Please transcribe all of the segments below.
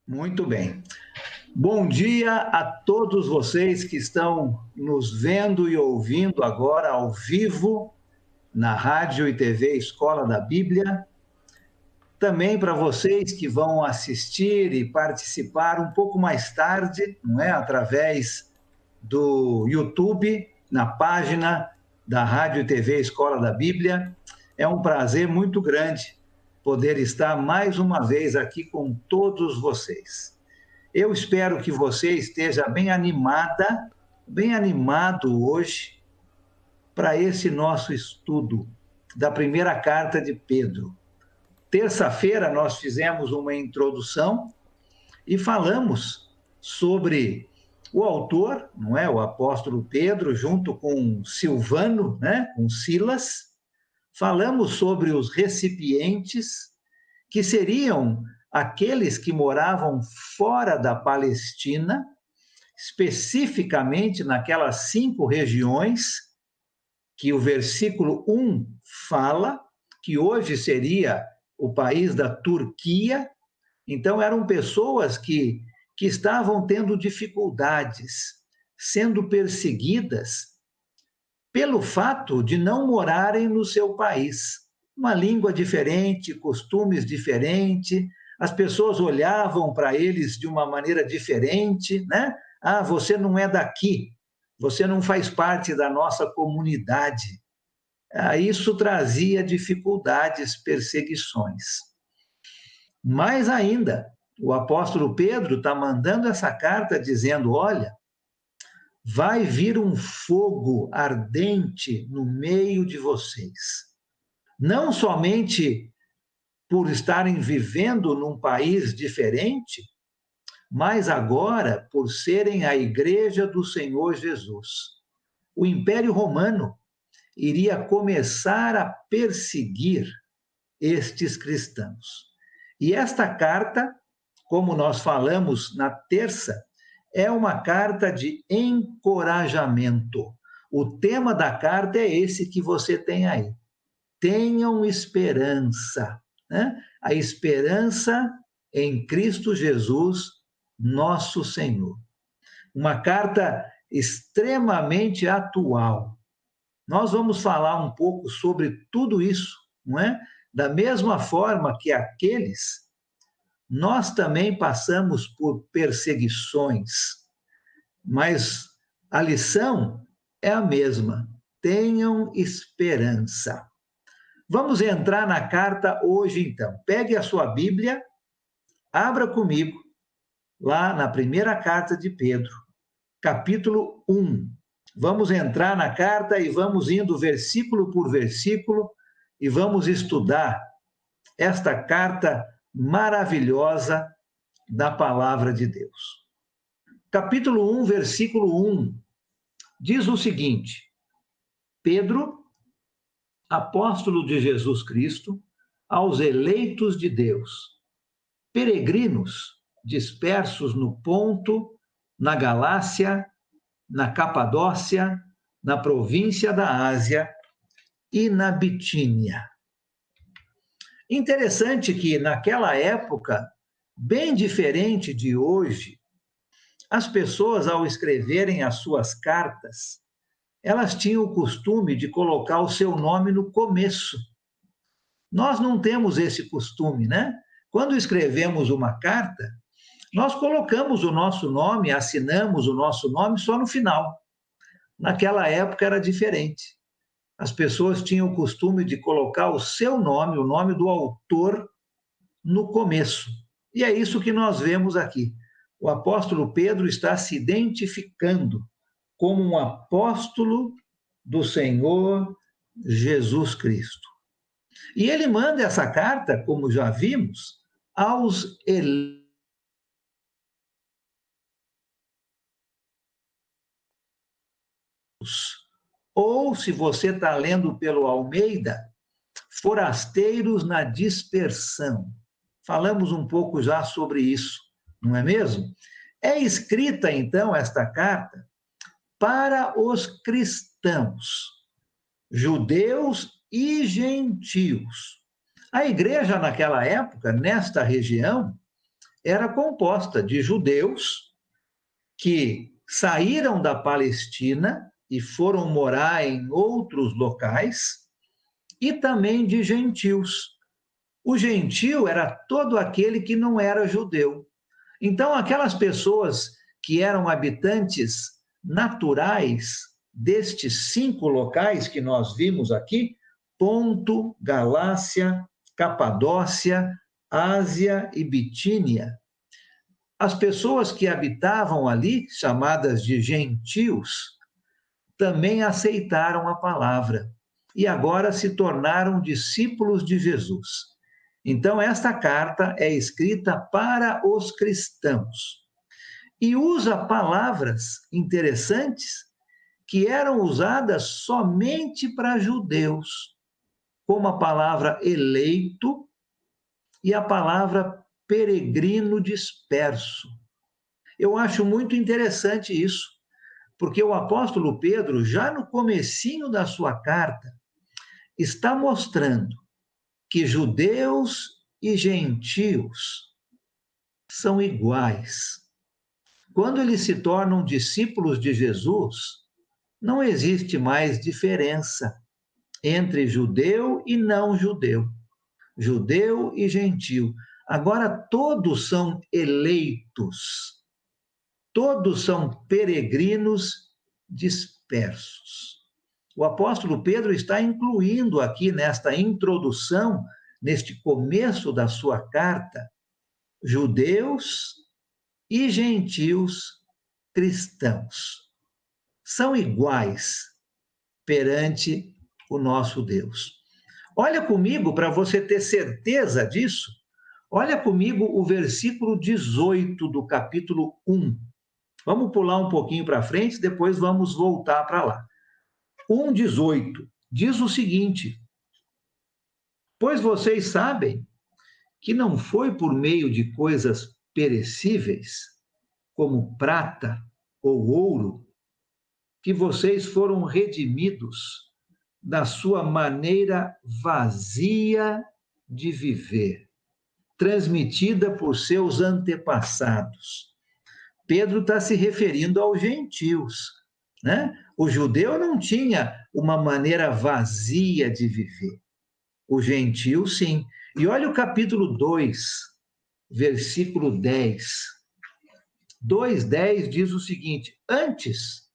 Muito bem. Bom dia a todos vocês que estão nos vendo e ouvindo agora ao vivo na Rádio e TV Escola da Bíblia. Também para vocês que vão assistir e participar um pouco mais tarde, não é? Através do YouTube, na página da Rádio e TV Escola da Bíblia. É um prazer muito grande poder estar mais uma vez aqui com todos vocês. Eu espero que você esteja bem animada, bem animado hoje para esse nosso estudo da primeira carta de Pedro. Terça-feira nós fizemos uma introdução e falamos sobre o autor, não é, o apóstolo Pedro, junto com Silvano, né, com Silas. Falamos sobre os recipientes, que seriam aqueles que moravam fora da Palestina, especificamente naquelas 5 regiões que o versículo 1 fala, que hoje seria o país da Turquia. Então, eram pessoas que estavam tendo dificuldades, sendo perseguidas pelo fato de não morarem no seu país. Uma língua diferente, costumes diferentes, as pessoas olhavam para eles de uma maneira diferente, né? Ah, você não é daqui, você não faz parte da nossa comunidade. Isso trazia dificuldades, perseguições. Mais ainda, o apóstolo Pedro está mandando essa carta dizendo, olha, vai vir um fogo ardente no meio de vocês. Não somente por estarem vivendo num país diferente, mas agora por serem a igreja do Senhor Jesus. O Império Romano iria começar a perseguir estes cristãos. E esta carta, como nós falamos na terça, é uma carta de encorajamento. O tema da carta é esse que você tem aí. Tenham esperança, né? A esperança em Cristo Jesus, nosso Senhor. Uma carta extremamente atual. Nós vamos falar um pouco sobre tudo isso, não é? Da mesma forma que aqueles, nós também passamos por perseguições, mas a lição é a mesma. Tenham esperança. Vamos entrar na carta hoje, então. Pegue a sua Bíblia, abra comigo, lá na primeira carta de Pedro, capítulo 1. Vamos entrar na carta e vamos indo versículo por versículo e vamos estudar esta carta maravilhosa da palavra de Deus. Capítulo 1, versículo 1, diz o seguinte: Pedro, apóstolo de Jesus Cristo, aos eleitos de Deus, peregrinos dispersos no Ponto, na Galácia, na Capadócia, na província da Ásia e na Bitínia. Interessante que naquela época, bem diferente de hoje, as pessoas, ao escreverem as suas cartas, elas tinham o costume de colocar o seu nome no começo. Nós não temos esse costume, né? Quando escrevemos uma carta, nós colocamos o nosso nome, assinamos o nosso nome só no final. Naquela época era diferente. As pessoas tinham o costume de colocar o seu nome, o nome do autor, no começo. E é isso que nós vemos aqui. O apóstolo Pedro está se identificando como um apóstolo do Senhor Jesus Cristo. E ele manda essa carta, como já vimos, aos eleitos. Ou, se você está lendo pelo Almeida, forasteiros na dispersão. Falamos um pouco já sobre isso, não é mesmo? É escrita, então, esta carta para os cristãos, judeus e gentios. A igreja, naquela época, nesta região, era composta de judeus que saíram da Palestina e foram morar em outros locais, e também de gentios. O gentio era todo aquele que não era judeu. Então, aquelas pessoas que eram habitantes naturais destes 5 locais que nós vimos aqui, Ponto, Galácia, Capadócia, Ásia e Bitínia, as pessoas que habitavam ali, chamadas de gentios, também aceitaram a palavra e agora se tornaram discípulos de Jesus. Então, esta carta é escrita para os cristãos e usa palavras interessantes que eram usadas somente para judeus, como a palavra eleito e a palavra peregrino disperso. Eu acho muito interessante isso, porque o apóstolo Pedro, já no comecinho da sua carta, está mostrando que judeus e gentios são iguais. Quando eles se tornam discípulos de Jesus, não existe mais diferença entre judeu e não judeu, judeu e gentio. Agora todos são eleitos, todos são peregrinos dispersos. O apóstolo Pedro está incluindo aqui nesta introdução, neste começo da sua carta, judeus e gentios cristãos. São iguais perante o nosso Deus. Olha comigo, para você ter certeza disso, olha comigo o versículo 18 do capítulo 1. Vamos pular um pouquinho para frente, depois vamos voltar para lá. 1,18 diz o seguinte: pois vocês sabem que não foi por meio de coisas perecíveis, como prata ou ouro, que vocês foram redimidos da sua maneira vazia de viver, transmitida por seus antepassados. Pedro está se referindo aos gentios, né? O judeu não tinha uma maneira vazia de viver. O gentio, sim. E olha o capítulo 2, versículo 10. 2,10 diz o seguinte: antes,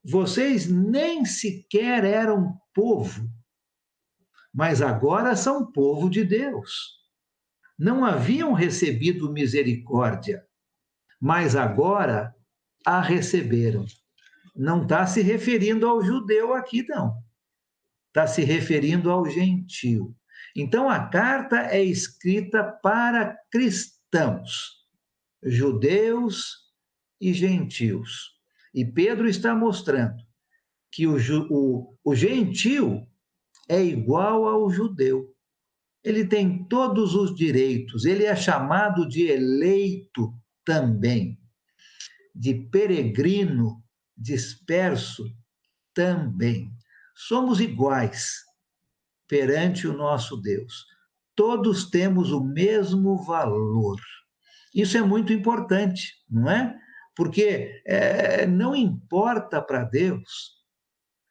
vocês nem sequer eram povo, mas agora são povo de Deus. Não haviam recebido misericórdia, mas agora a receberam. Não está se referindo ao judeu aqui, não. Está se referindo ao gentio. Então, a carta é escrita para cristãos, judeus e gentios. E Pedro está mostrando que o gentio é igual ao judeu. Ele tem todos os direitos, ele é chamado de eleito também, de peregrino disperso também. Somos iguais perante o nosso Deus. Todos temos o mesmo valor. Isso é muito importante, não é? Porque não importa para Deus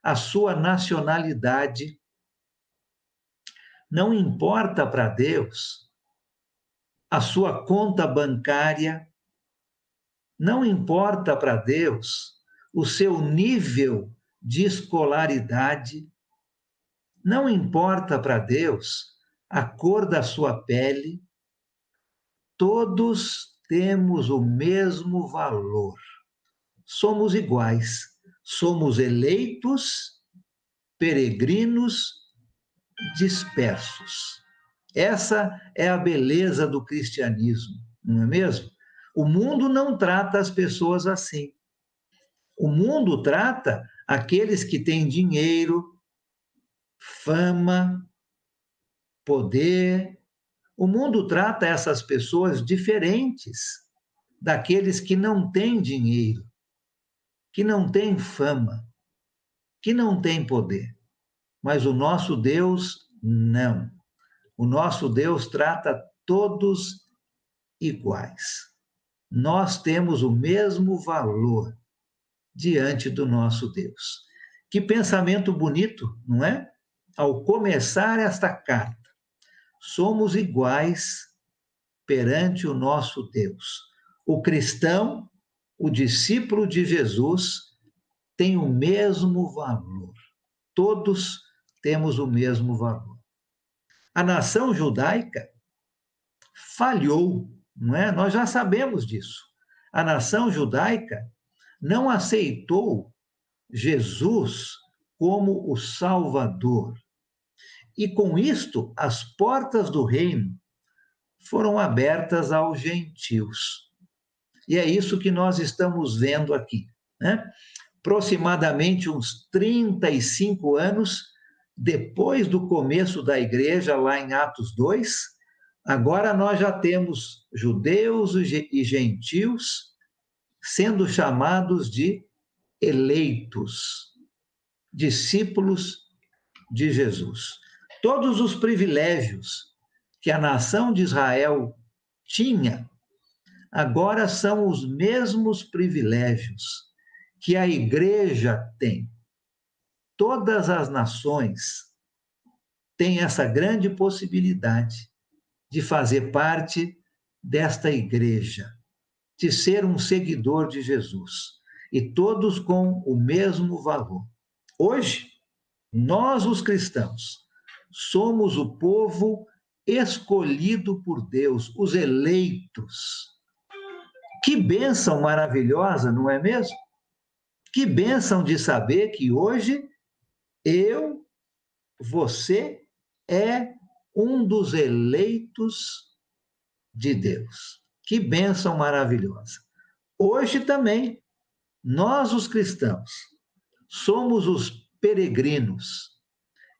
a sua nacionalidade, não importa para Deus a sua conta bancária, não importa para Deus o seu nível de escolaridade, não importa para Deus a cor da sua pele, todos temos o mesmo valor. Somos iguais, somos eleitos, peregrinos, dispersos. Essa é a beleza do cristianismo, não é mesmo? O mundo não trata as pessoas assim. O mundo trata aqueles que têm dinheiro, fama, poder. O mundo trata essas pessoas diferentes daqueles que não têm dinheiro, que não têm fama, que não têm poder. Mas o nosso Deus, não. O nosso Deus trata todos iguais. Nós temos o mesmo valor diante do nosso Deus. Que pensamento bonito, não é? Ao começar esta carta, somos iguais perante o nosso Deus. O cristão, o discípulo de Jesus, tem o mesmo valor. Todos temos o mesmo valor. A nação judaica falhou, não é? Nós já sabemos disso. A nação judaica não aceitou Jesus como o Salvador. E com isto, as portas do reino foram abertas aos gentios. E é isso que nós estamos vendo aqui, né? Aproximadamente uns 35 anos depois do começo da igreja, lá em Atos 2, agora nós já temos judeus e gentios sendo chamados de eleitos, discípulos de Jesus. Todos os privilégios que a nação de Israel tinha, agora são os mesmos privilégios que a igreja tem. Todas as nações têm essa grande possibilidade de fazer parte desta igreja, de ser um seguidor de Jesus, e todos com o mesmo valor. Hoje, nós, os cristãos, somos o povo escolhido por Deus, os eleitos. Que bênção maravilhosa, não é mesmo? Que bênção de saber que hoje você é um dos eleitos de Deus. Que bênção maravilhosa. Hoje também, nós, os cristãos, somos os peregrinos,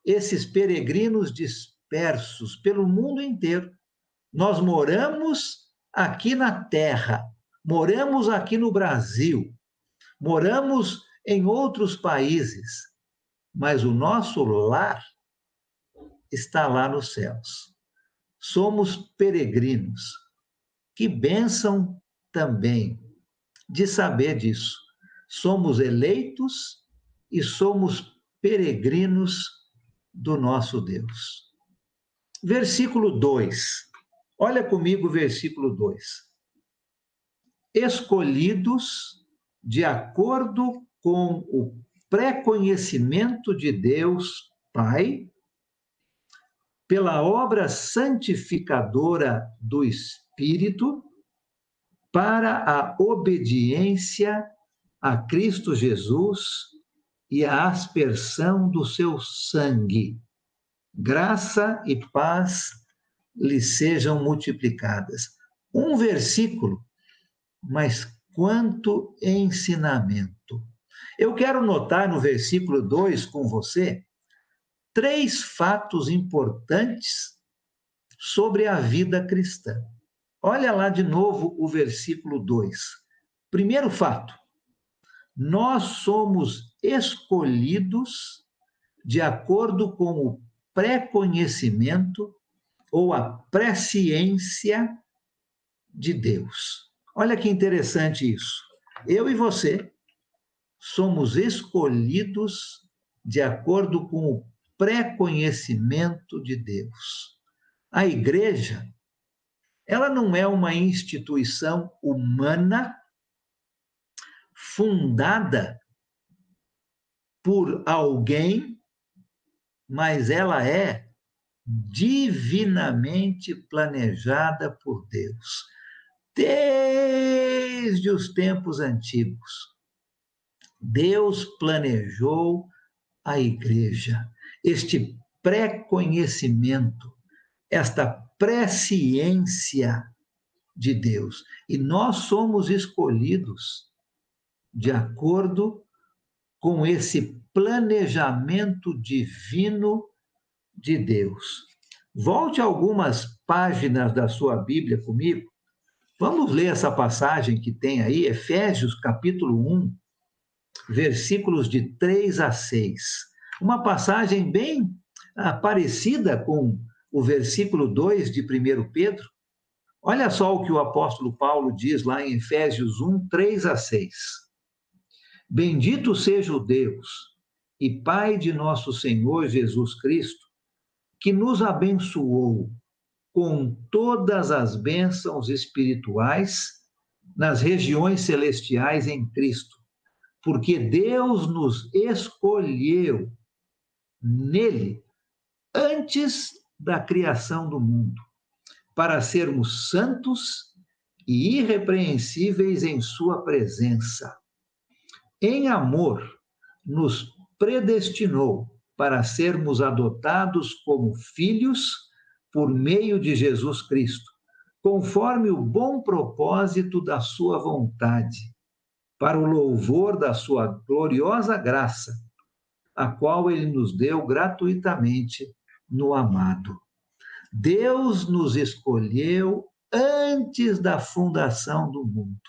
esses peregrinos dispersos pelo mundo inteiro. Nós moramos aqui na terra, moramos aqui no Brasil, moramos em outros países, mas o nosso lar está lá nos céus. Somos peregrinos. Que bênção também de saber disso. Somos eleitos e somos peregrinos do nosso Deus. Versículo 2. Olha comigo o versículo 2. Escolhidos de acordo com o pré-conhecimento de Deus Pai, pela obra santificadora do Espírito, para a obediência a Cristo Jesus e a aspersão do seu sangue. Graça e paz lhe sejam multiplicadas. Um versículo, mas quanto ensinamento. Eu quero notar no versículo 2 com você 3 fatos importantes sobre a vida cristã. Olha lá de novo o versículo 2. Primeiro fato, nós somos escolhidos de acordo com o pré-conhecimento ou a presciência de Deus. Olha que interessante isso. Eu e você somos escolhidos de acordo com o pré-conhecimento de Deus. A igreja, ela não é uma instituição humana fundada por alguém, mas ela é divinamente planejada por Deus. Desde os tempos antigos, Deus planejou a igreja. Este pré-conhecimento, esta presciência de Deus. E nós somos escolhidos de acordo com esse planejamento divino de Deus. Volte algumas páginas da sua Bíblia comigo. Vamos ler essa passagem que tem aí, Efésios capítulo 1, versículos de 3 a 6. Uma passagem bem parecida com o versículo 2 de 1 Pedro. Olha só o que o apóstolo Paulo diz lá em Efésios 1, 3-6. Bendito seja o Deus e Pai de nosso Senhor Jesus Cristo, que nos abençoou com todas as bênçãos espirituais nas regiões celestiais em Cristo, porque Deus nos escolheu nele antes da criação do mundo, para sermos santos e irrepreensíveis em sua presença. Em amor, nos predestinou para sermos adotados como filhos por meio de Jesus Cristo, conforme o bom propósito da sua vontade, para o louvor da sua gloriosa graça, a qual ele nos deu gratuitamente no amado. Deus nos escolheu antes da fundação do mundo.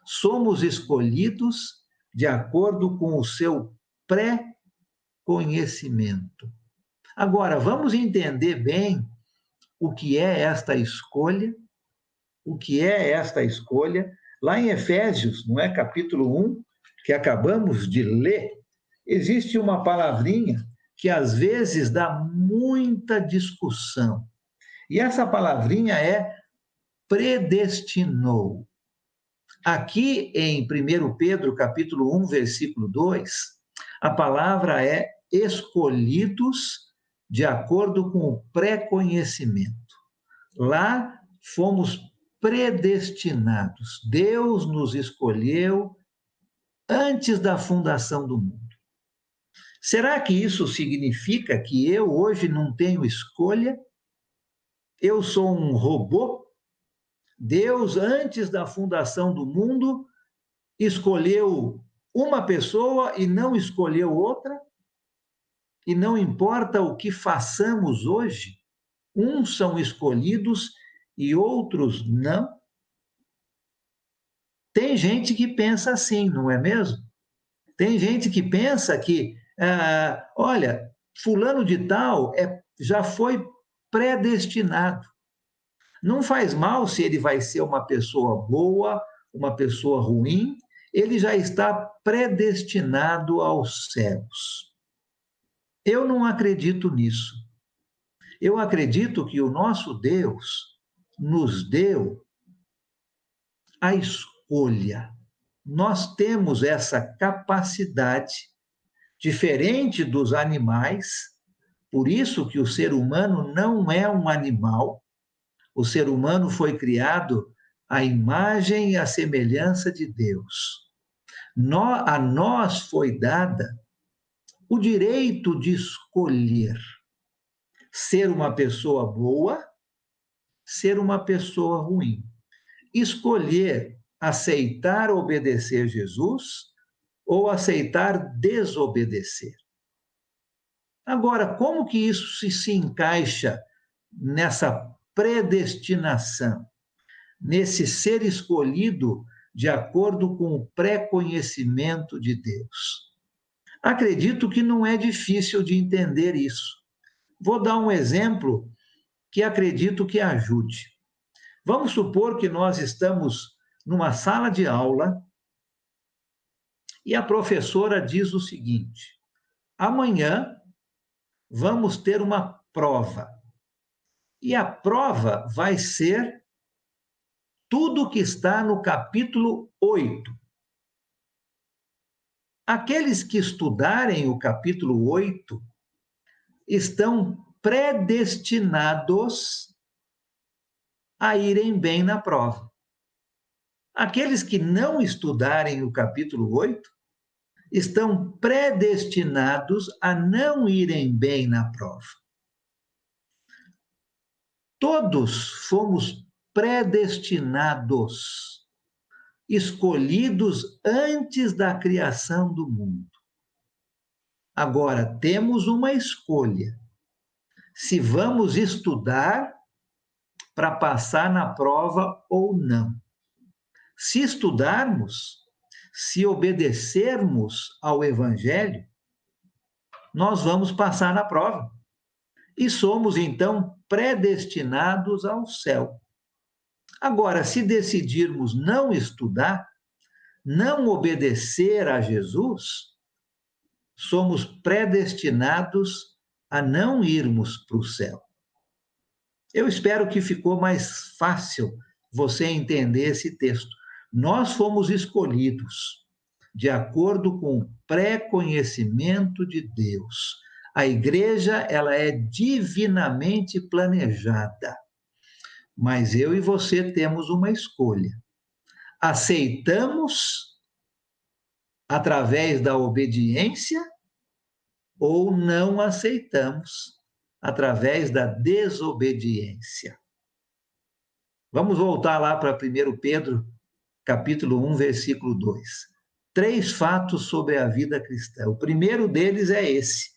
Somos escolhidos de acordo com o seu pré-conhecimento. Agora, vamos entender bem o que é esta escolha? O que é esta escolha? Lá em Efésios, não é? Capítulo 1, que acabamos de ler, existe uma palavrinha que às vezes dá muita discussão. E essa palavrinha é predestinou. Aqui em 1 Pedro, capítulo 1, versículo 2, a palavra é escolhidos de acordo com o pré-conhecimento. Lá fomos predestinados. Deus nos escolheu antes da fundação do mundo. Será que isso significa que eu hoje não tenho escolha? Eu sou um robô? Deus, antes da fundação do mundo, escolheu uma pessoa e não escolheu outra? E não importa o que façamos hoje, uns são escolhidos e outros não? Tem gente que pensa assim, não é mesmo? Tem gente que pensa que, olha, fulano de tal já foi predestinado. Não faz mal se ele vai ser uma pessoa boa, uma pessoa ruim, ele já está predestinado aos céus. Eu não acredito nisso. Eu acredito que o nosso Deus nos deu a escolha. Nós temos essa capacidade, diferente dos animais, por isso que o ser humano não é um animal. O ser humano foi criado à imagem e à semelhança de Deus. A nós foi dada o direito de escolher ser uma pessoa boa, ser uma pessoa ruim. Escolher aceitar obedecer Jesus ou aceitar desobedecer. Agora, como que isso se encaixa nessa predestinação, nesse ser escolhido de acordo com o pré-conhecimento de Deus? Acredito que não é difícil de entender isso. Vou dar um exemplo que acredito que ajude. Vamos supor que nós estamos numa sala de aula e a professora diz o seguinte: amanhã vamos ter uma prova. E a prova vai ser tudo que está no capítulo 8. Aqueles que estudarem o capítulo 8 estão predestinados a irem bem na prova. Aqueles que não estudarem o capítulo 8 estão predestinados a não irem bem na prova. Todos fomos predestinados, escolhidos antes da criação do mundo. Agora, temos uma escolha: se vamos estudar para passar na prova ou não. Se estudarmos, se obedecermos ao Evangelho, nós vamos passar na prova. E somos, então, predestinados ao céu. Agora, se decidirmos não estudar, não obedecer a Jesus, somos predestinados a não irmos para o céu. Eu espero que ficou mais fácil você entender esse texto. Nós fomos escolhidos de acordo com o pré-conhecimento de Deus. A igreja, ela é divinamente planejada. Mas eu e você temos uma escolha. Aceitamos através da obediência ou não aceitamos através da desobediência. Vamos voltar lá para 1 Pedro, capítulo 1, versículo 2. 3 fatos sobre a vida cristã. O primeiro deles é esse: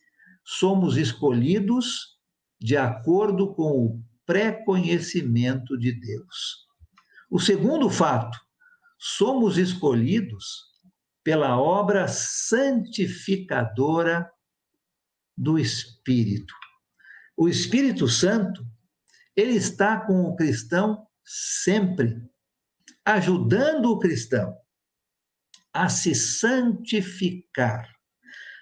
somos escolhidos de acordo com o pré-conhecimento de Deus. O segundo fato: somos escolhidos pela obra santificadora do Espírito. O Espírito Santo, ele está com o cristão sempre, ajudando o cristão a se santificar,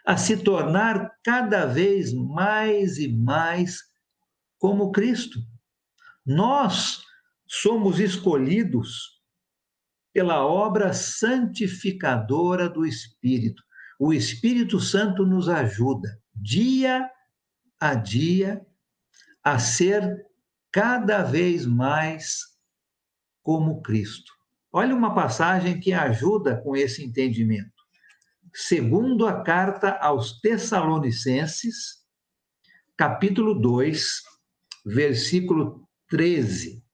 a se tornar cada vez mais e mais como Cristo. Nós somos escolhidos pela obra santificadora do Espírito. O Espírito Santo nos ajuda, dia a dia, a ser cada vez mais como Cristo. Olha uma passagem que ajuda com esse entendimento. Segundo a carta aos Tessalonicenses, capítulo 2, versículo 13.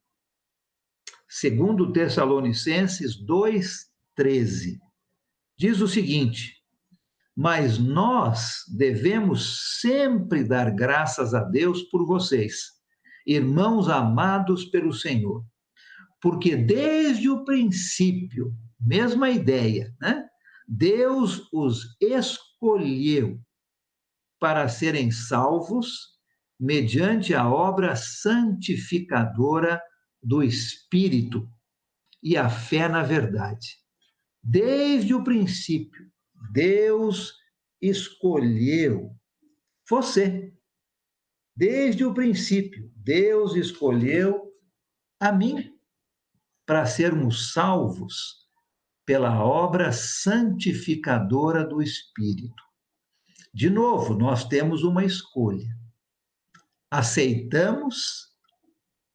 Segundo Tessalonicenses 2, 13. Diz o seguinte: mas nós devemos sempre dar graças a Deus por vocês, irmãos amados pelo Senhor, porque desde o princípio, mesma ideia, né? Deus os escolheu para serem salvos mediante a obra santificadora do Espírito e a fé na verdade. Desde o princípio, Deus escolheu você. Desde o princípio, Deus escolheu a mim para sermos salvos pela obra santificadora do Espírito. De novo, nós temos uma escolha. Aceitamos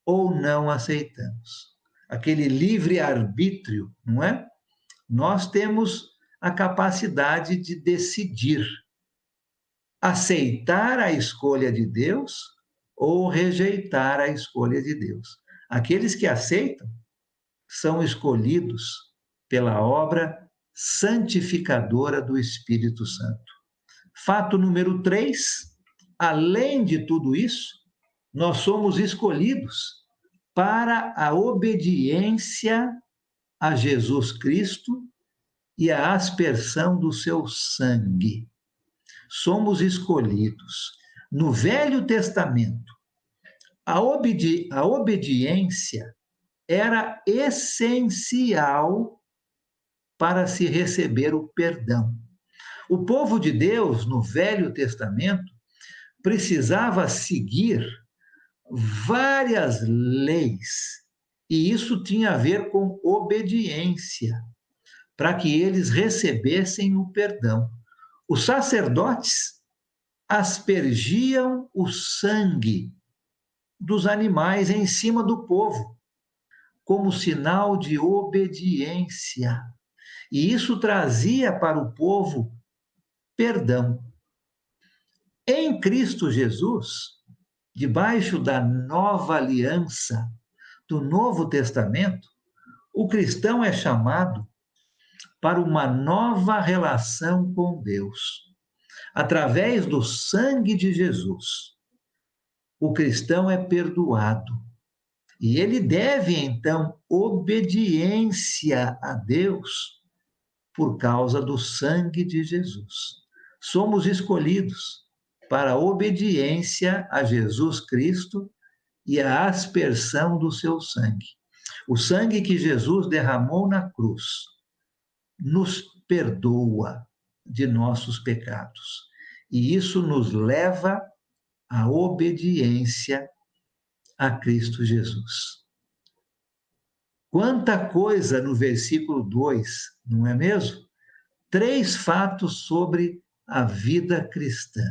ou não aceitamos? Aquele livre-arbítrio, não é? Nós temos a capacidade de decidir aceitar a escolha de Deus ou rejeitar a escolha de Deus. Aqueles que aceitam são escolhidos pela obra santificadora do Espírito Santo. Fato número 3, além de tudo isso, nós somos escolhidos para a obediência a Jesus Cristo e a aspersão do seu sangue. Somos escolhidos. No Velho Testamento, a obediência era essencial para se receber o perdão. O povo de Deus, no Velho Testamento, precisava seguir várias leis, e isso tinha a ver com obediência, para que eles recebessem o perdão. Os sacerdotes aspergiam o sangue dos animais em cima do povo, como sinal de obediência. E isso trazia para o povo perdão. Em Cristo Jesus, debaixo da nova aliança do Novo Testamento, o cristão é chamado para uma nova relação com Deus. Através do sangue de Jesus, o cristão é perdoado. E ele deve, então, obediência a Deus por causa do sangue de Jesus. Somos escolhidos para a obediência a Jesus Cristo e a aspersão do seu sangue. O sangue que Jesus derramou na cruz nos perdoa de nossos pecados. E isso nos leva à obediência a Cristo Jesus. Quanta coisa no versículo 2, não é mesmo? 3 fatos sobre a vida cristã.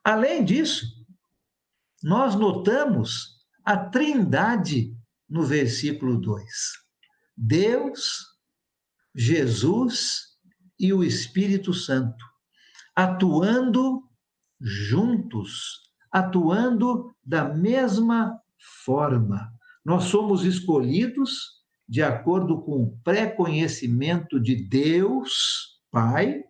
Além disso, nós notamos a trindade no versículo 2. Deus, Jesus e o Espírito Santo, atuando juntos, atuando da mesma forma. Nós somos escolhidos de acordo com o pré-conhecimento de Deus, Pai,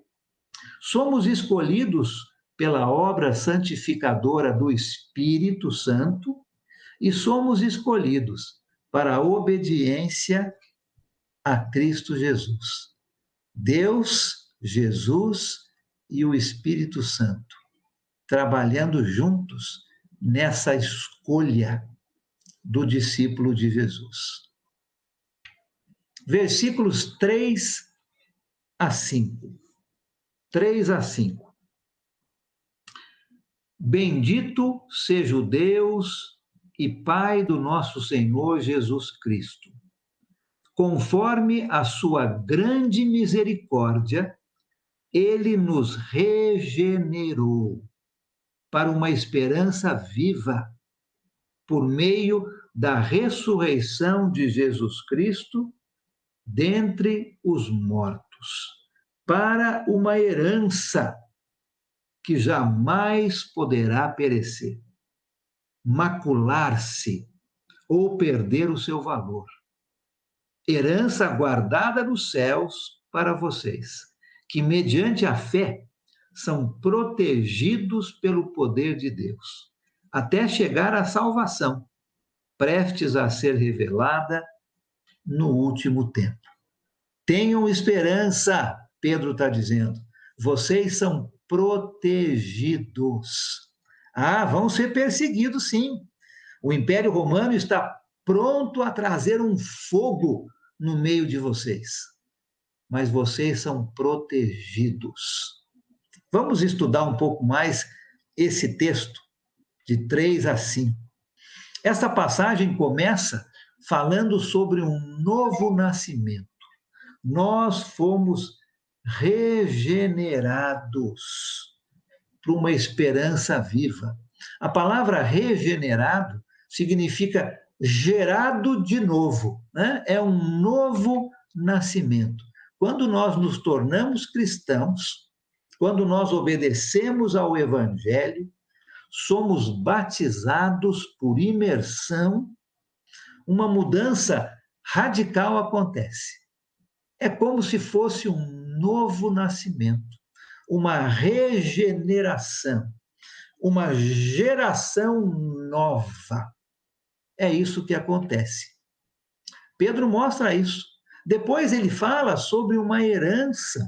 somos escolhidos pela obra santificadora do Espírito Santo e somos escolhidos para a obediência a Cristo Jesus. Deus, Jesus e o Espírito Santo, trabalhando juntos nessa escolha do discípulo de Jesus. Versículos 3 a 5. 3 a 5. Bendito seja o Deus e Pai do nosso Senhor Jesus Cristo. Conforme a sua grande misericórdia, ele nos regenerou para uma esperança viva, por meio da ressurreição de Jesus Cristo dentre os mortos, para uma herança que jamais poderá perecer, macular-se ou perder o seu valor. Herança guardada nos céus para vocês, que mediante a fé são protegidos pelo poder de Deus, até chegar à salvação, prestes a ser revelada no último tempo. Tenham esperança, Pedro está dizendo. Vocês são protegidos. Vão ser perseguidos, sim. O Império Romano está pronto a trazer um fogo no meio de vocês. Mas vocês são protegidos. Vamos estudar um pouco mais esse texto, de 3 a 5. Esta passagem começa falando sobre um novo nascimento. Nós fomos regenerados para uma esperança viva. A palavra regenerado significa gerado de novo, né? É um novo nascimento. Quando nós nos tornamos cristãos, quando nós obedecemos ao Evangelho, somos batizados por imersão, uma mudança radical acontece. É como se fosse um novo nascimento, uma regeneração, uma geração nova. É isso que acontece. Pedro mostra isso. Depois ele fala sobre uma herança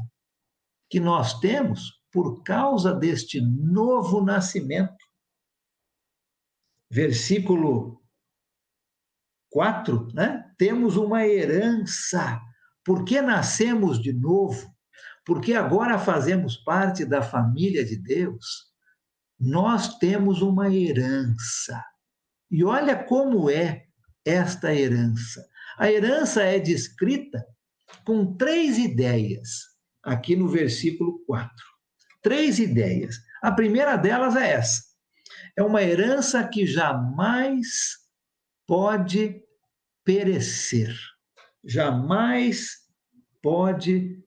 que nós temos por causa deste novo nascimento. Versículo 4, né? Temos uma herança. Porque nascemos de novo, porque agora fazemos parte da família de Deus, nós temos uma herança. E olha como é esta herança. A herança é descrita com 3 ideias, aqui no versículo 4. 3 ideias. A primeira delas é essa. É uma herança que jamais pode perecer. Jamais pode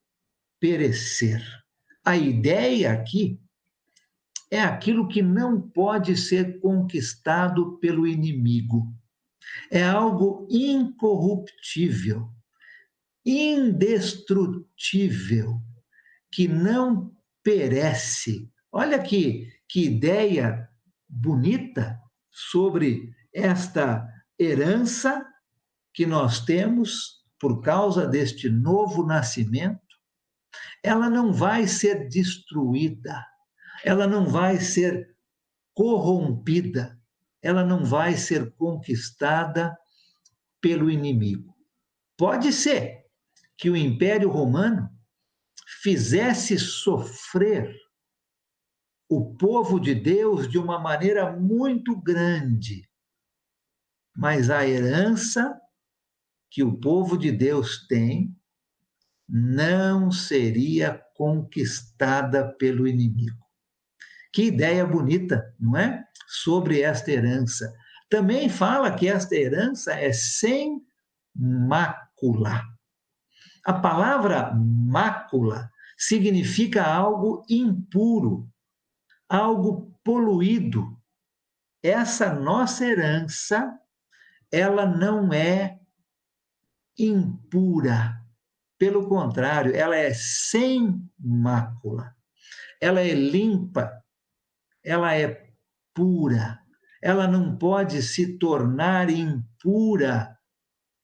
perecer. A ideia aqui é aquilo que não pode ser conquistado pelo inimigo. É algo incorruptível, indestrutível, que não perece. Olha que ideia bonita sobre esta herança que nós temos por causa deste novo nascimento. Ela não vai ser destruída, ela não vai ser corrompida, ela não vai ser conquistada pelo inimigo. Pode ser que o Império Romano fizesse sofrer o povo de Deus de uma maneira muito grande, mas a herança que o povo de Deus tem não seria conquistada pelo inimigo. Que ideia bonita, não é? Sobre esta herança. Também fala que esta herança é sem mácula. A palavra mácula significa algo impuro, algo poluído. Essa nossa herança, ela não é impura. Pelo contrário, ela é sem mácula. Ela é limpa, ela é pura. Ela não pode se tornar impura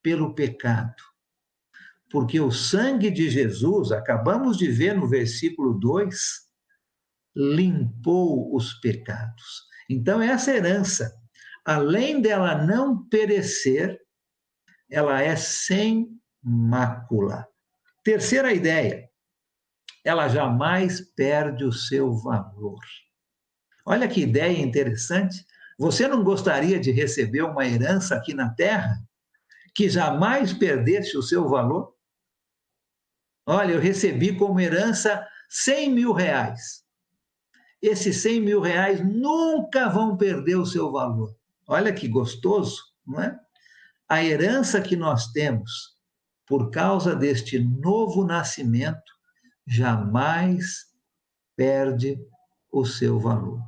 pelo pecado. Porque o sangue de Jesus, acabamos de ver no versículo 2, limpou os pecados. Então, essa herança, além dela não perecer, ela é sem mácula. Terceira ideia, ela jamais perde o seu valor. Olha que ideia interessante. Você não gostaria de receber uma herança aqui na Terra que jamais perdesse o seu valor? Olha, eu recebi como herança 100 mil reais. Esses 100 mil reais nunca vão perder o seu valor. Olha que gostoso, não é? A herança que nós temos por causa deste novo nascimento jamais perde o seu valor.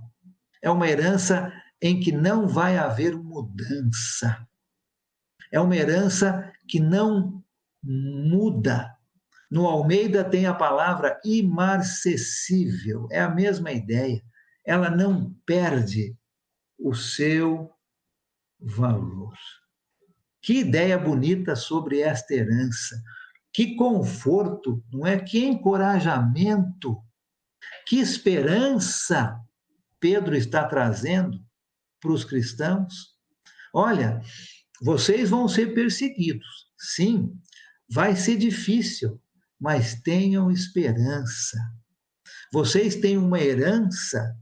É uma herança em que não vai haver mudança. É uma herança que não muda. No Almeida tem a palavra imarcessível, é a mesma ideia. Ela não perde o seu valor. Que ideia bonita sobre esta herança. Que conforto, não é? Que encorajamento, que esperança Pedro está trazendo para os cristãos. Olha, vocês vão ser perseguidos, sim, vai ser difícil, mas tenham esperança. Vocês têm uma herança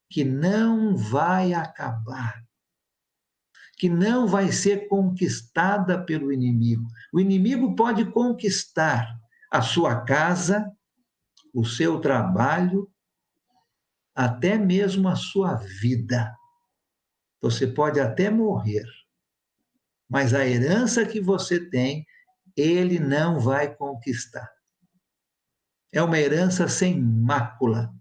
que não vai acabar, que não vai ser conquistada pelo inimigo. O inimigo pode conquistar a sua casa, o seu trabalho, até mesmo a sua vida. Você pode até morrer, mas a herança que você tem, ele não vai conquistar. É uma herança sem mácula,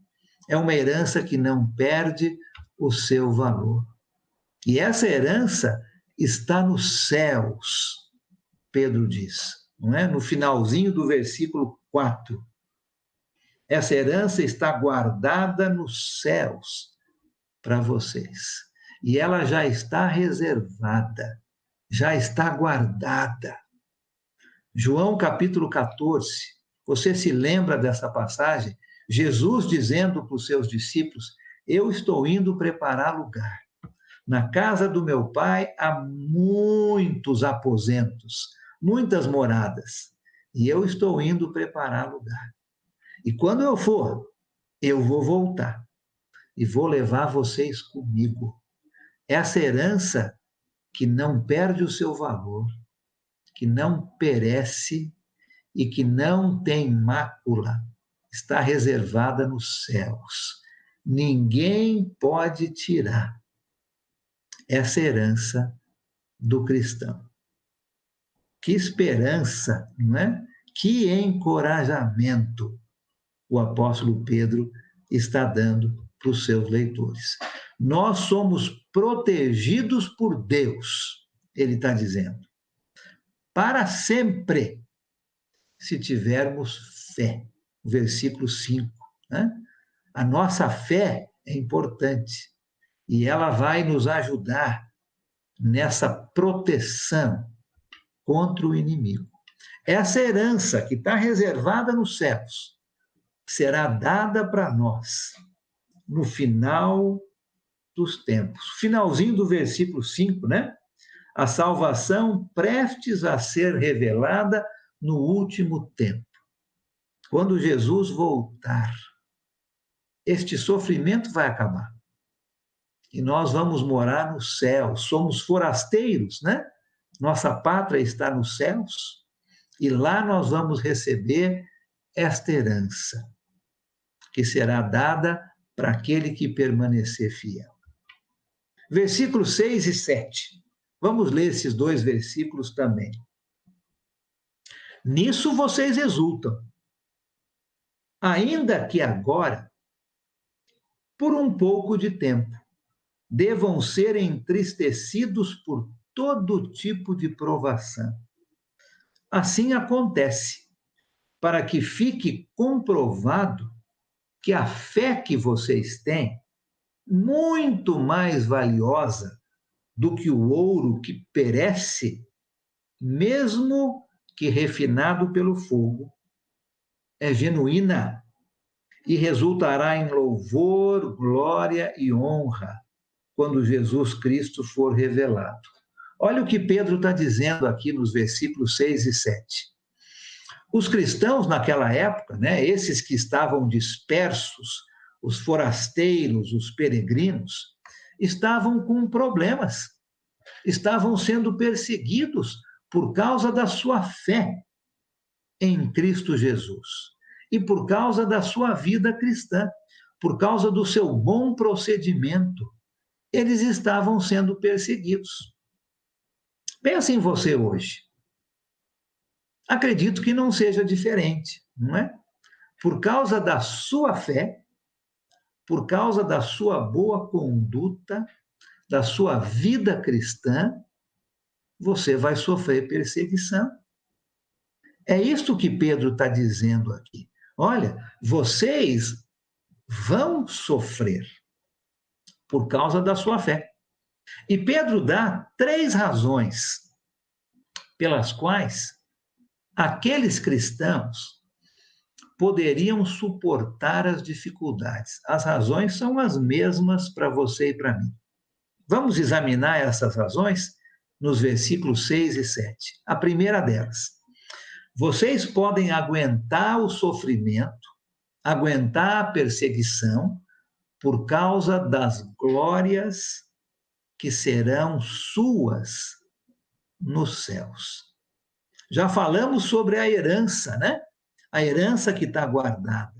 é uma herança que não perde o seu valor. E essa herança está nos céus, Pedro diz, não é? No finalzinho do versículo 4. Essa herança está guardada nos céus para vocês. E ela já está reservada, já está guardada. João capítulo 14, você se lembra dessa passagem? Jesus dizendo para os seus discípulos: eu estou indo preparar lugar. Na casa do meu pai há muitos aposentos, muitas moradas, e eu estou indo preparar lugar. E quando eu for, eu vou voltar e vou levar vocês comigo. Essa herança que não perde o seu valor, que não perece e que não tem mácula, está reservada nos céus. Ninguém pode tirar essa herança do cristão. Que esperança, não é? Que encorajamento o apóstolo Pedro está dando para os seus leitores. Nós somos protegidos por Deus, ele está dizendo, para sempre, se tivermos fé. Versículo 5. Né? A nossa fé é importante e ela vai nos ajudar nessa proteção contra o inimigo. Essa herança que está reservada nos céus será dada para nós no final dos tempos. Finalzinho do versículo 5, né? a salvação prestes a ser revelada no último tempo. Quando Jesus voltar, este sofrimento vai acabar. E nós vamos morar no céu. Somos forasteiros, né? Nossa pátria está nos céus. E lá nós vamos receber esta herança, que será dada para aquele que permanecer fiel. Versículos 6 e 7. Vamos ler esses dois versículos também. Nisso vocês exultam, ainda que agora, por um pouco de tempo, devam ser entristecidos por todo tipo de provação. Assim acontece, para que fique comprovado que a fé que vocês têm, muito mais valiosa do que o ouro que perece, mesmo que refinado pelo fogo, é genuína e resultará em louvor, glória e honra quando Jesus Cristo for revelado. Olha o que Pedro está dizendo aqui nos versículos 6 e 7. Os cristãos naquela época, né, esses que estavam dispersos, os forasteiros, os peregrinos, estavam com problemas, estavam sendo perseguidos por causa da sua fé em Cristo Jesus e por causa da sua vida cristã, por causa do seu bom procedimento. Eles estavam sendo perseguidos. Pensa em você hoje. Acredito que não seja diferente, não é? Por causa da sua fé, por causa da sua boa conduta, da sua vida cristã, você vai sofrer perseguição. É isto que Pedro está dizendo aqui. Olha, vocês vão sofrer por causa da sua fé. E Pedro dá 3 razões pelas quais aqueles cristãos poderiam suportar as dificuldades. As razões são as mesmas para você e para mim. Vamos examinar essas razões nos versículos 6 e 7. A primeira delas: vocês podem aguentar o sofrimento, aguentar a perseguição, por causa das glórias que serão suas nos céus. Já falamos sobre a herança, né? A herança que está guardada.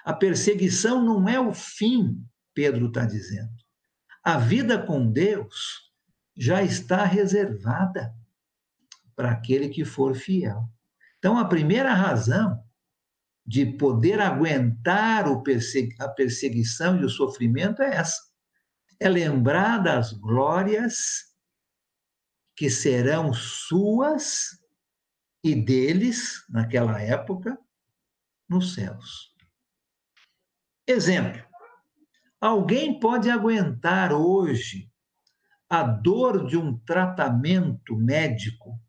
A perseguição não é o fim, Pedro está dizendo. A vida com Deus já está reservada para aquele que for fiel. Então, a primeira razão de poder aguentar a perseguição e o sofrimento é essa. É lembrar das glórias que serão suas e deles, naquela época, nos céus. Exemplo: alguém pode aguentar hoje a dor de um tratamento médico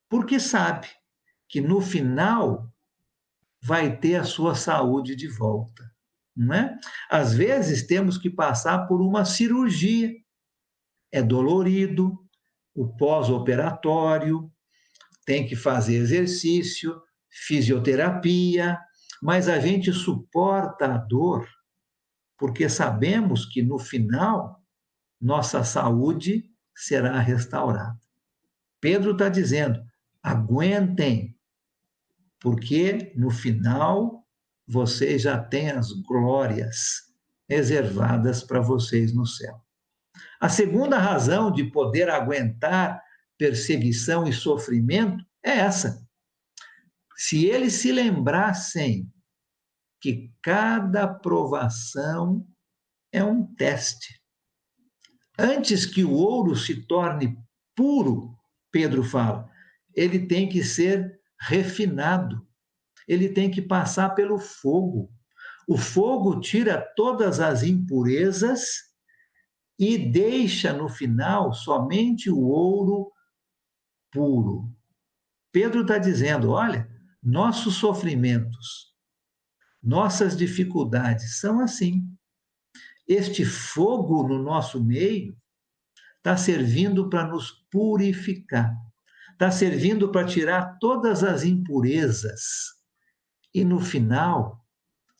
porque sabe que no final vai ter a sua saúde de volta, não é? Às vezes temos que passar por uma cirurgia, é dolorido, o pós-operatório, tem que fazer exercício, fisioterapia, mas a gente suporta a dor porque sabemos que no final nossa saúde será restaurada. Pedro está dizendo: aguentem, porque no final vocês já têm as glórias reservadas para vocês no céu. A segunda razão de poder aguentar perseguição e sofrimento é essa. Se eles se lembrassem que cada provação é um teste. Antes que o ouro se torne puro, Pedro fala, ele tem que ser refinado, ele tem que passar pelo fogo. O fogo tira todas as impurezas e deixa no final somente o ouro puro. Pedro está dizendo: olha, nossos sofrimentos, nossas dificuldades são assim. Este fogo no nosso meio está servindo para nos purificar, está servindo para tirar todas as impurezas. E no final,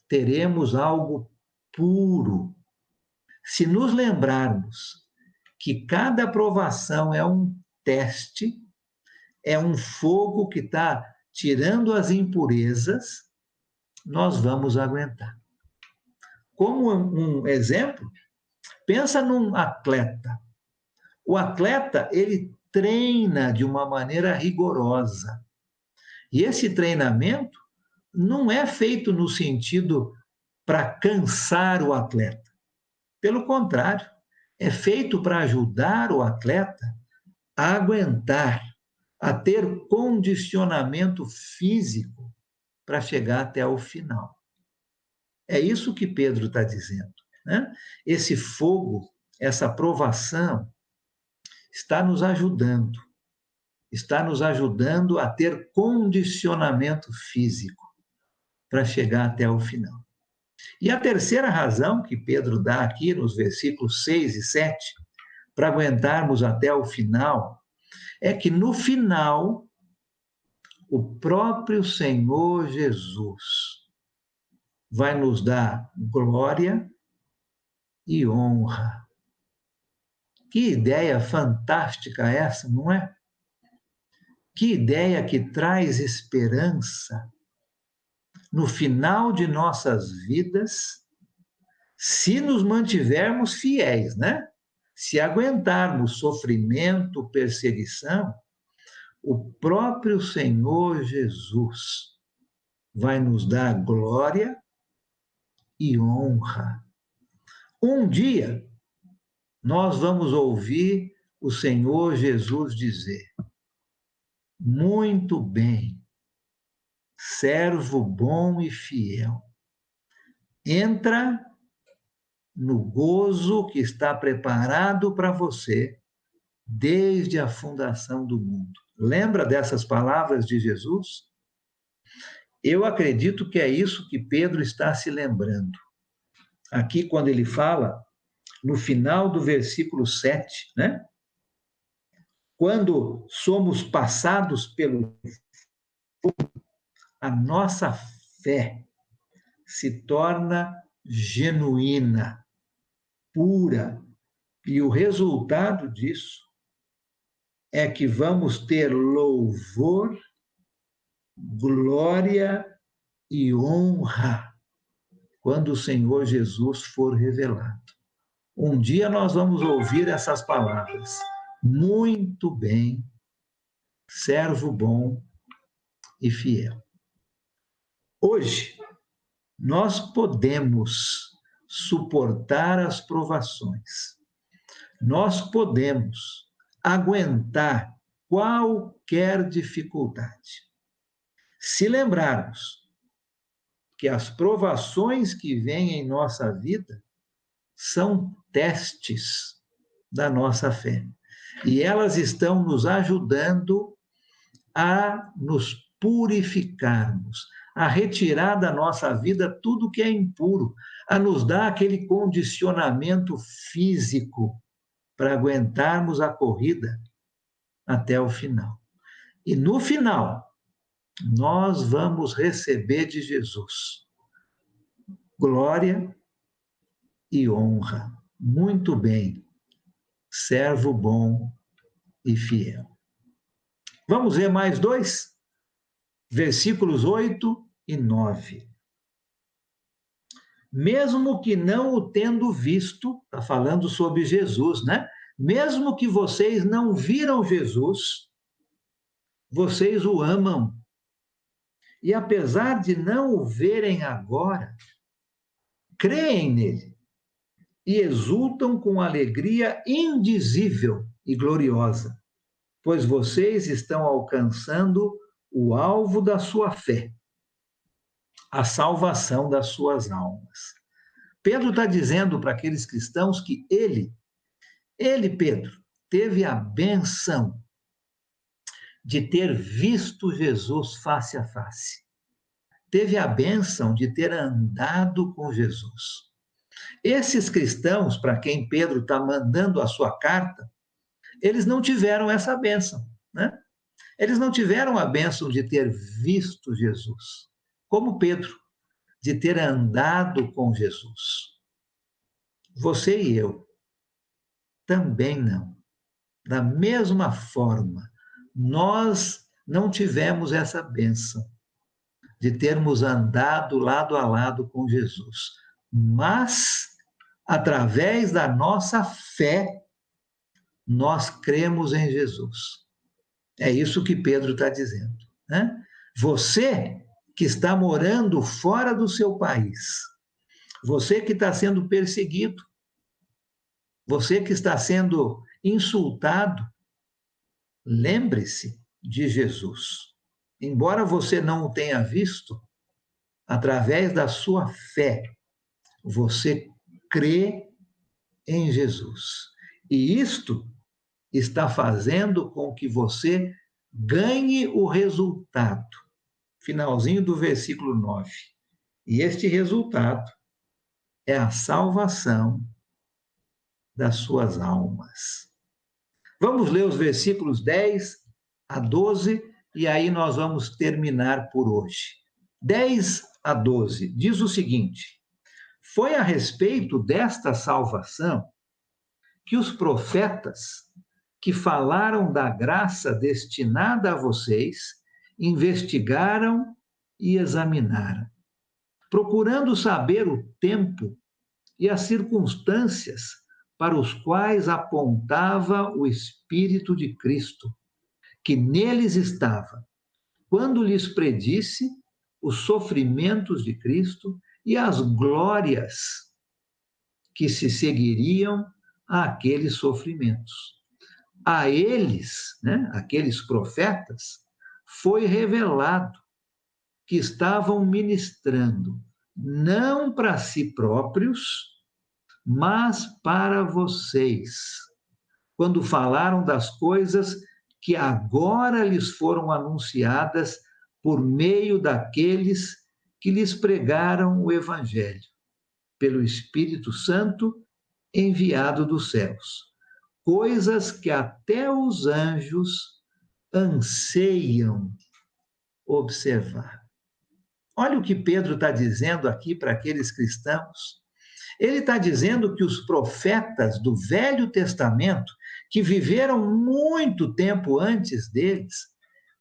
teremos algo puro. Se nos lembrarmos que cada provação é um teste, é um fogo que está tirando as impurezas, nós vamos aguentar. Como um exemplo, pensa num atleta. O atleta, ele treina de uma maneira rigorosa. E esse treinamento não é feito no sentido para cansar o atleta. Pelo contrário, é feito para ajudar o atleta a aguentar, a ter condicionamento físico para chegar até o final. É isso que Pedro está dizendo, né? Esse fogo, essa provação, está nos ajudando a ter condicionamento físico para chegar até o final. E a terceira razão que Pedro dá aqui nos versículos 6 e 7, para aguentarmos até o final, é que no final, o próprio Senhor Jesus vai nos dar glória e honra. Que ideia fantástica essa, não é? Que ideia que traz esperança no final de nossas vidas, se nos mantivermos fiéis, né? Se aguentarmos sofrimento, perseguição, o próprio Senhor Jesus vai nos dar glória e honra. Um dia, nós vamos ouvir o Senhor Jesus dizer: muito bem, servo bom e fiel, entra no gozo que está preparado para você desde a fundação do mundo. Lembra dessas palavras de Jesus? Eu acredito que é isso que Pedro está se lembrando. Aqui, quando ele fala, no final do versículo 7, né? Quando somos passados pelo fogo, a nossa fé se torna genuína, pura, e o resultado disso é que vamos ter louvor, glória e honra quando o Senhor Jesus for revelado. Um dia nós vamos ouvir essas palavras: muito bem, servo bom e fiel. Hoje, nós podemos suportar as provações, nós podemos aguentar qualquer dificuldade. Se lembrarmos que as provações que vêm em nossa vida são testes da nossa fé, e elas estão nos ajudando a nos purificarmos, a retirar da nossa vida tudo que é impuro, a nos dar aquele condicionamento físico para aguentarmos a corrida até o final. E no final, nós vamos receber de Jesus glória e honra. Muito bem, servo bom e fiel. Vamos ver mais dois? Versículos 8 e 9. Mesmo que não o tendo visto, está falando sobre Jesus, né? Mesmo que vocês não viram Jesus, vocês o amam. E apesar de não o verem agora, creem nele e exultam com alegria indizível e gloriosa, pois vocês estão alcançando o alvo da sua fé, a salvação das suas almas. Pedro está dizendo para aqueles cristãos que ele, Pedro, teve a benção de ter visto Jesus face a face. Teve a bênção de ter andado com Jesus. Esses cristãos, para quem Pedro está mandando a sua carta, eles não tiveram essa bênção, né? Eles não tiveram a bênção de ter visto Jesus, como Pedro, de ter andado com Jesus. Você e eu também não. Da mesma forma, nós não tivemos essa bênção de termos andado lado a lado com Jesus, mas, através da nossa fé, nós cremos em Jesus. É isso que Pedro está dizendo, né? Você que está morando fora do seu país, você que está sendo perseguido, você que está sendo insultado, lembre-se de Jesus. Embora você não o tenha visto, através da sua fé, você crê em Jesus. E isto está fazendo com que você ganhe o resultado. Finalzinho do versículo 9. E este resultado é a salvação das suas almas. Vamos ler os versículos 10 a 12 e aí nós vamos terminar por hoje. 10 a 12 diz o seguinte: foi a respeito desta salvação que os profetas que falaram da graça destinada a vocês investigaram e examinaram, procurando saber o tempo e as circunstâncias para os quais apontava o Espírito de Cristo, que neles estava, quando lhes predisse os sofrimentos de Cristo e as glórias que se seguiriam àqueles sofrimentos. A eles, né, aqueles profetas, foi revelado que estavam ministrando não para si próprios, mas para vocês, quando falaram das coisas que agora lhes foram anunciadas por meio daqueles que lhes pregaram o Evangelho, pelo Espírito Santo enviado dos céus. Coisas que até os anjos anseiam observar. Olha o que Pedro está dizendo aqui para aqueles cristãos. Ele está dizendo que os profetas do Velho Testamento, que viveram muito tempo antes deles,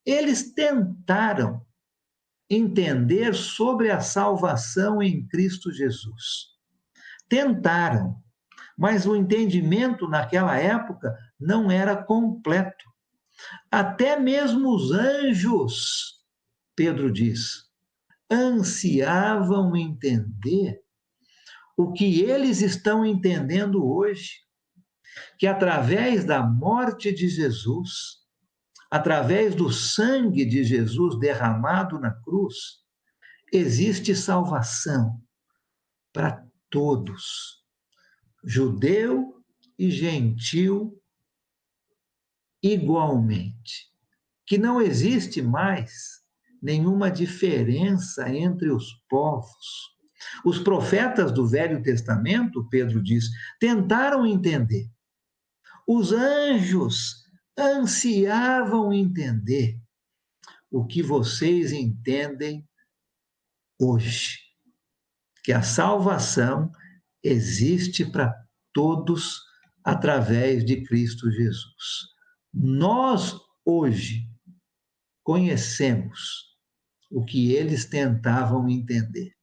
eles tentaram entender sobre a salvação em Cristo Jesus. Tentaram, mas o entendimento naquela época não era completo. Até mesmo os anjos, Pedro diz, ansiavam entender o que eles estão entendendo hoje, que através da morte de Jesus, através do sangue de Jesus derramado na cruz, existe salvação para todos, judeu e gentil igualmente, que não existe mais nenhuma diferença entre os povos. Os profetas do Velho Testamento, Pedro diz, tentaram entender. Os anjos ansiavam entender o que vocês entendem hoje, que a salvação existe para todos através de Cristo Jesus. Nós, hoje, conhecemos o que eles tentavam entender.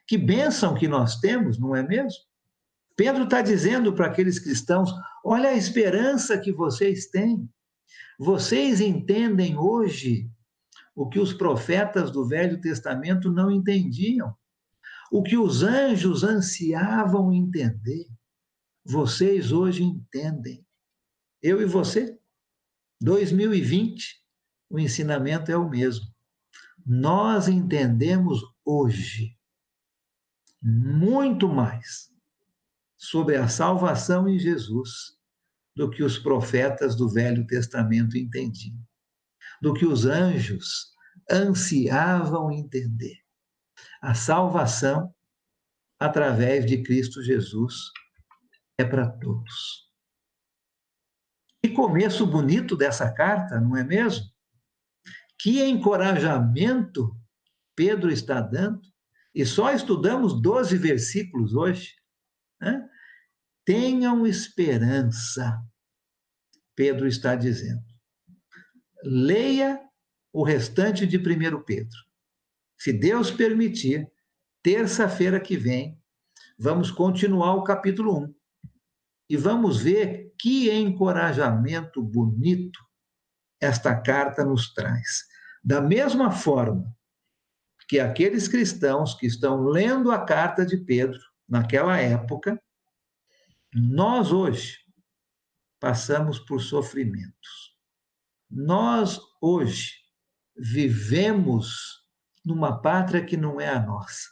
Que bênção que nós temos, não é mesmo? Pedro está dizendo para aqueles cristãos: olha a esperança que vocês têm. Vocês entendem hoje o que os profetas do Velho Testamento não entendiam, o que os anjos ansiavam entender. Vocês hoje entendem. Eu e você, 2020, o ensinamento é o mesmo. Nós entendemos hoje muito mais sobre a salvação em Jesus do que os profetas do Velho Testamento entendiam, do que os anjos ansiavam entender. A salvação, através de Cristo Jesus, é para todos. Que começo bonito dessa carta, não é mesmo? Que encorajamento Pedro está dando. E só estudamos 12 versículos hoje. Né? Tenham esperança, Pedro está dizendo. Leia o restante de 1 Pedro. Se Deus permitir, terça-feira que vem, vamos continuar o capítulo 1. E vamos ver que encorajamento bonito esta carta nos traz. Da mesma forma que aqueles cristãos que estão lendo a carta de Pedro naquela época, nós hoje passamos por sofrimentos. Nós hoje vivemos numa pátria que não é a nossa.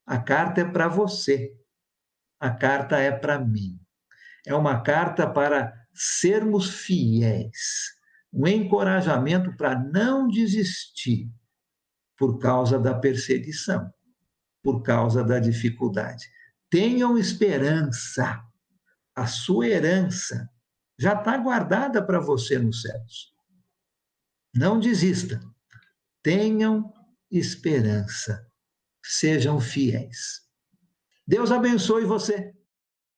A carta é para você. A carta é para mim. É uma carta para sermos fiéis. Um encorajamento para não desistir por causa da perseguição, por causa da dificuldade. Tenham esperança. A sua herança já está guardada para você nos céus. Não desista. Tenham esperança. Sejam fiéis. Deus abençoe você.